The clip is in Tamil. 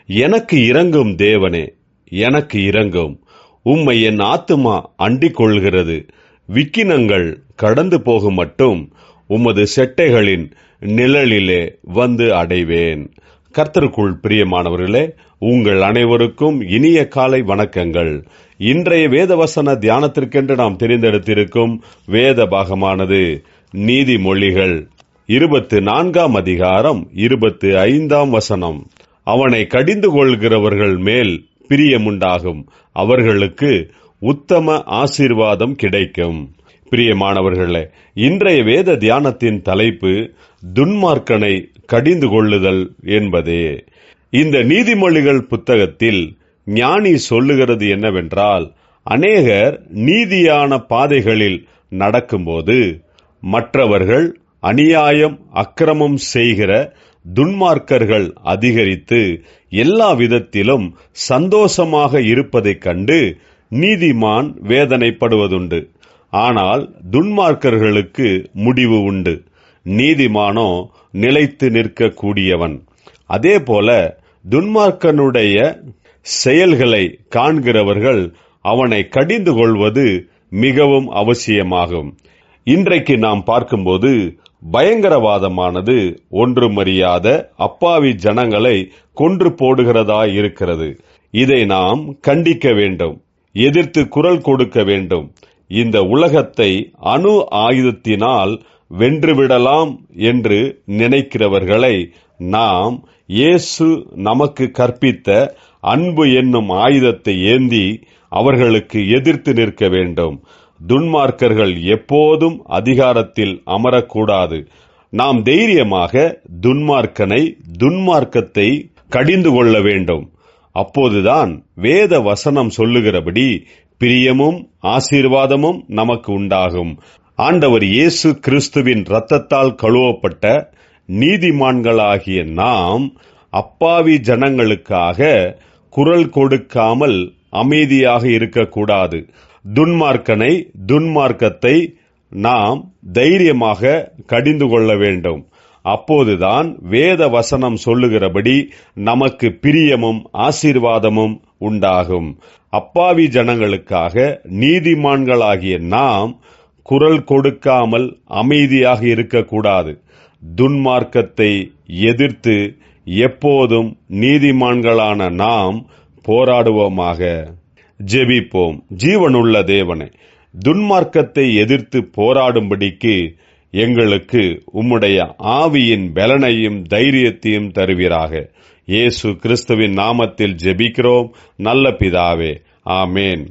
எனக்கு இரங்கும் தேவனே, எனக்கு இரங்கும். உம்மை என் ஆத்துமா அண்டிக் கொள்கிறது. விக்கினங்கள் கடந்து போகும் மட்டும் உமது செட்டைகளின் நிழலிலே வந்து அடைவேன். கர்த்தருக்குள் பிரியமானவர்களே, உங்கள் அனைவருக்கும் இனிய காலை வணக்கங்கள். இன்றைய வேதவசன தியானத்திற்கென்று நாம் தெரிந்தெடுத்திருக்கும் வேத பாகமானது நீதிமொழிகள் 24 அதிகாரம் 25 அவனை கடிந்து கொள்கிறவர்கள் மேல் பிரியமுண்டாகும், அவர்களுக்கு உத்தம ஆசீர்வாதம் கிடைக்கும். பிரியமானவர்களே, இன்றைய வேத தியானத்தின் தலைப்பு துன்மார்க்கனை கடிந்து கொள்ளுதல் என்பதே. இந்த நீதிமொழிகள் புத்தகத்தில் ஞானி சொல்லுகிறது என்னவென்றால், அநேகர் நீதியான பாதைகளில் நடக்கும்போது மற்றவர்கள் அநியாயம் அக்கிரமம் செய்கிற துன்மார்க்கர்கள் அதிகரித்து எல்லா விதத்திலும் சந்தோஷமாக இருப்பதைக் கண்டு நீதிமான் வேதனைப்படுவதுண்டு. ஆனால் துன்மார்க்கர்களுக்கு முடிவு உண்டு, நீதிமானோ நிலைத்து நிற்கக்கூடியவன். அதே போல துன்மார்க்கனுடைய செயல்களை காண்கிறவர்கள் அவனை கடிந்து கொள்வது மிகவும் அவசியமாகும். இன்றைக்கு நாம் பார்க்கும்போது பயங்கரவாதமானது ஒன்றுமறியாத அப்பாவி ஜனங்களை கொன்று போடுகிறதாயிருக்கிறது. இதை நாம் கண்டிக்க வேண்டும், எதிர்த்து குரல் கொடுக்க வேண்டும். இந்த உலகத்தை அணு ஆயுதத்தினால் வென்றுவிடலாம் என்று நினைக்கிறவர்களை நாம் இயேசு நமக்கு கற்பித்த அன்பு என்னும் ஆயுதத்தை ஏந்தி அவர்களுக்கு எதிர்த்து நிற்க வேண்டும். துன்மார்க்கர்கள் எப்போதும் அதிகாரத்தில் அமரக்கூடாது. நாம் தைரியமாக துன்மார்க்கத்தை கடிந்து கொள்ள வேண்டும். அப்போதுதான் வேத வசனம் சொல்லுகிறபடி பிரியமும் ஆசீர்வாதமும் நமக்கு உண்டாகும். ஆண்டவர் இயேசு கிறிஸ்துவின் இரத்தத்தால் கழுவப்பட்ட நீதிமான்களாகிய நாம் அப்பாவி ஜனங்களுக்காக குரல் கொடுக்காமல் அமைதியாக இருக்கக்கூடாது. துன்மார்க்கத்தை நாம் தைரியமாக கடிந்து கொள்ள வேண்டும். அப்போதுதான் வேத வசனம் சொல்லுகிறபடி நமக்கு பிரியமும் ஆசீர்வாதமும் உண்டாகும். அப்பாவி ஜனங்களுக்காக நீதிமான்களாகிய நாம் குரல் கொடுக்காமல் அமைதியாக இருக்கக்கூடாது. துன்மார்க்கத்தை எதிர்த்து எப்போதும் நீதிமான்களான நாம் போராடுவோமாக. ஜெபிப்போம். ஜீவனுள்ள தேவனே, துன்மார்க்கத்தை எதிர்த்து போராடும்படிக்கு எங்களுக்கு உம்முடைய ஆவியின் பலனையும் தைரியத்தையும் தருவீராக. இயேசு கிறிஸ்துவின் நாமத்தில் ஜெபிக்கிறோம் நல்ல பிதாவே, ஆமேன்.